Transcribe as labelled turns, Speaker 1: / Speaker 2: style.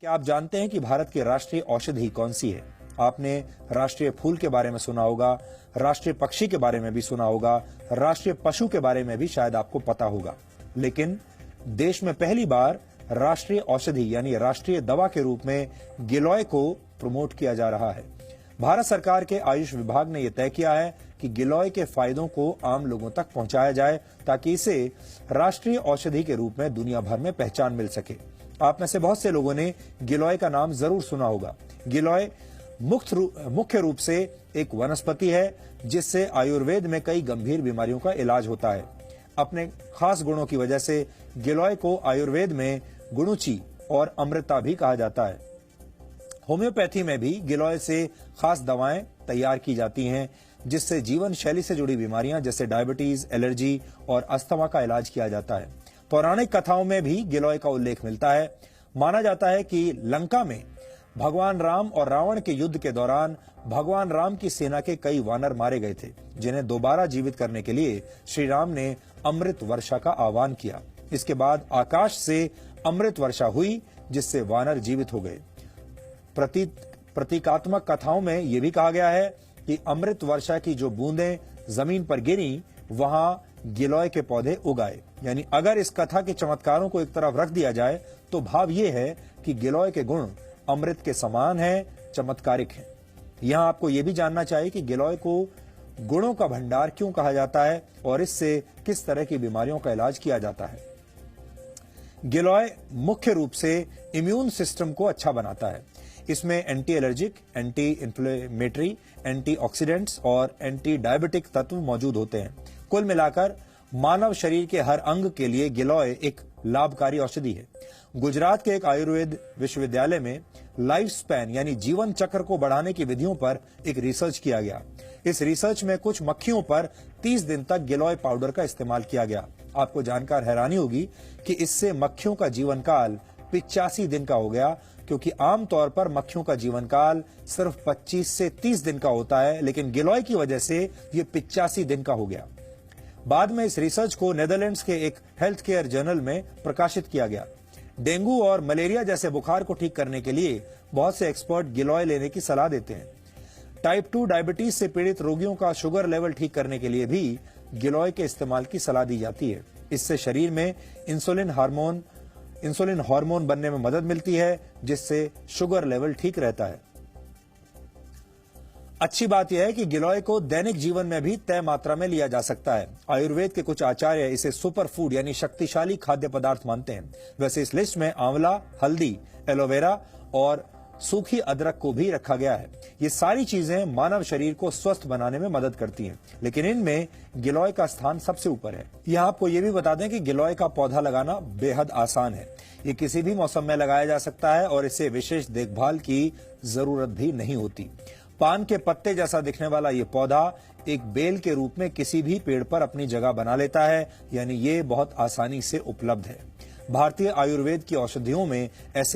Speaker 1: क्या आप जानते हैं कि भारत की राष्ट्रीय औषधि कौन सी है? आपने राष्ट्रीय फूल के बारे में सुना होगा, राष्ट्रीय पक्षी के बारे में भी सुना होगा, राष्ट्रीय पशु के बारे में भी शायद आपको पता होगा। लेकिन देश में पहली बार राष्ट्रीय औषधि यानी राष्ट्रीय दवा के रूप में गिलोय को प्रमोट किया जा रहा है। भारत सरकार के आयुष विभाग ने यह तय किया है कि गिलोय के फायदों को आम लोगों तक पहुंचाया जाए ताकि इसे राष्ट्रीय औषधि के रूप में दुनिया भर में पहचान मिल सके। आप में से बहुत से लोगों ने गिलोय का नाम जरूर सुना होगा। गिलोय मुख्य रूप से एक वनस्पति है जिससे आयुर्वेद में कई गंभीर बीमारियों का इलाज होता है। अपने खास गुणों की वजह से गिलोय को आयुर्वेद में गुणुची और अमृता भी कहा जाता है। होम्योपैथी में भी गिलोय से खास दवाएं तैयार की जाती हैं जिससे जीवन शैली से जुड़ी बीमारियां जैसे डायबिटीज, एलर्जी और अस्थमा का इलाज किया जाता है। पौराणिक कथाओं में भी गिलोय का उल्लेख मिलता है। माना जाता है कि लंका में भगवान राम और रावण के युद्ध के दौरान भगवान राम की सेना के कई वानर मारे गए थे, जिन्हें दोबारा जीवित करने के लिए श्री राम ने अमृत वर्षा का आह्वान किया। इसके बाद आकाश से अमृत वर्षा हुई जिससे वानर जीवित हो गए। प्रतीकात्मक कथाओं में यह भी कहा गया है कि अमृत वर्षा की जो बूंदें जमीन पर गिरी वहां गिलोय के पौधे उगाए। यानी अगर इस कथा के चमत्कारों को एक तरफ रख दिया जाए तो भाव ये है कि गिलोय के गुण अमृत के समान है, चमत्कारिक है। यहां आपको यह भी जानना चाहिए कि गिलोय को गुणों का भंडार क्यों कहा जाता है और इससे किस तरह की बीमारियों का इलाज किया जाता है। गिलोय मुख्य रूप से इम्यून सिस्टम को अच्छा बनाता है। इसमें anti allergic, anti inflammatory, antioxidants और एंटी डायबिटिक तत्व मौजूद होते हैं। कुल मिलाकर मानव शरीर के हर अंग के लिए गिलोय एक लाभकारी औषधि है। गुजरात के एक आयुर्वेद विश्वविद्यालय में लाइफ स्पैन यानी जीवन चक्र को बढ़ाने की विधियों पर एक रिसर्च किया गया। इस रिसर्च में कुछ मक्खियों पर 30 दिन तक गिलोय पाउडर का इस्तेमाल किया गया। आपको जानकर हैरानी होगी कि इससे मक्खियों का जीवन काल 85 दिन का हो गया, क्योंकि आमतौर पर मक्खियों का जीवन काल सिर्फ 25 से 30 दिन का होता है, लेकिन गिलोय की वजह से ये 85 दिन का हो गया। बाद में इस रिसर्च को नेदरलैंड्स के एक हेल्थ केयर जर्नल में प्रकाशित किया गया। डेंगू और मलेरिया जैसे बुखार को ठीक करने के लिए बहुत से एक्सपर्ट गिलोय लेने की सलाह देते हैं। टाइप 2 डायबिटीज से पीड़ित रोगियों का शुगर लेवल ठीक करने के लिए भी गिलोय के इस्तेमाल की सलाह दी जाती है। इससे शरीर में इंसुलिन हार्मोन बनने में मदद मिलती है, जिससे शुगर लेवल ठीक रहता है। अच्छी बात यह है कि गिलोय को दैनिक जीवन में भी तय मात्रा में लिया जा सकता है। आयुर्वेद के कुछ आचार्य इसे सुपर फूड यानी शक्तिशाली खाद्य पदार्थ मानते हैं। वैसे इस लिस्ट में आंवला, हल्दी, एलोवेरा और सूखी अदरक को भी रखा गया है। ये सारी चीजें मानव शरीर को स्वस्थ बनाने में मदद करती हैं, लेकिन इनमें गिलोय का स्थान सबसे ऊपर है। यह आपको ये भी बता दें कि गिलोय का पौधा लगाना बेहद आसान है। ये किसी भी मौसम में लगाया जा सकता है और इसे विशेष देखभाल की जरूरत भी नहीं होती। पान के पत्ते जैसा दिखने वाला ये पौधा एक बेल के रूप में किसी भी पेड़ पर अपनी जगह बना लेता है, यानी ये बहुत आसानी से उपलब्ध है। भारतीय आयुर्वेद की औषधियों में ऐसे